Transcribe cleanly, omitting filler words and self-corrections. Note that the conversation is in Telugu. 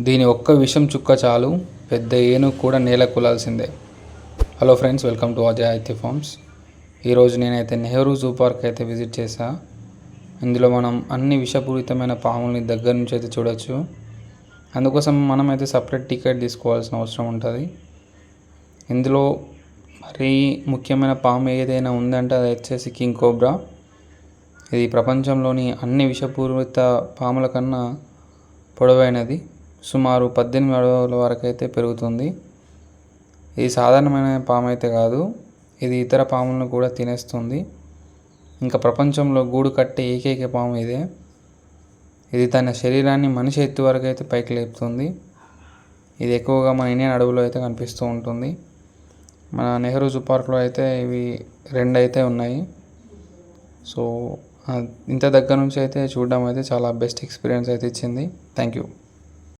దీని ఒక్క విషం చుక్క చాలు పెద్ద ఏనుగు కూడా నేల కూలాల్సిందే. Hello friends, welcome to Ajay అయితే ఫార్మ్స్. ఈరోజు నేనైతే నెహ్రూ జూ పార్క్ అయితే విజిట్ చేశా. ఇందులో మనం అన్ని విషపూరితమైన పాముల్ని దగ్గర నుంచి అయితే చూడొచ్చు. అందుకోసం మనం అయితే సపరేట్ టికెట్ తీసుకోవాల్సిన అవసరం ఉంటుంది. ఇందులో మరీ ముఖ్యమైన పాము ఏదైనా ఉందంటే అది వచ్చేసి కింగ్ కోబ్రా. ఇది ప్రపంచంలోని అన్ని విషపూరిత పాముల కన్నా పొడవైనది. సుమారు 18 అడుగుల వరకు అయితే పెరుగుతుంది. ఇది సాధారణమైన పాము అయితే కాదు, ఇది ఇతర పాములను కూడా తినేస్తుంది. ఇంకా ప్రపంచంలో గూడు కట్టే ఏకైక పాము ఇదే. ఇది తన శరీరాన్ని మనిషి ఎత్తు వరకు అయితే పైకి లేపుతుంది. ఇది ఎక్కువగా మన ఇండియన్ అడవులో అయితే కనిపిస్తూ ఉంటుంది. మన నెహ్రూ జూ పార్క్లో అయితే ఇవి 2 అయితే ఉన్నాయి. సో ఇంత దగ్గర నుంచి అయితే చూడడం అయితే చాలా బెస్ట్ ఎక్స్పీరియన్స్ అయితే ఇచ్చింది. Thank you.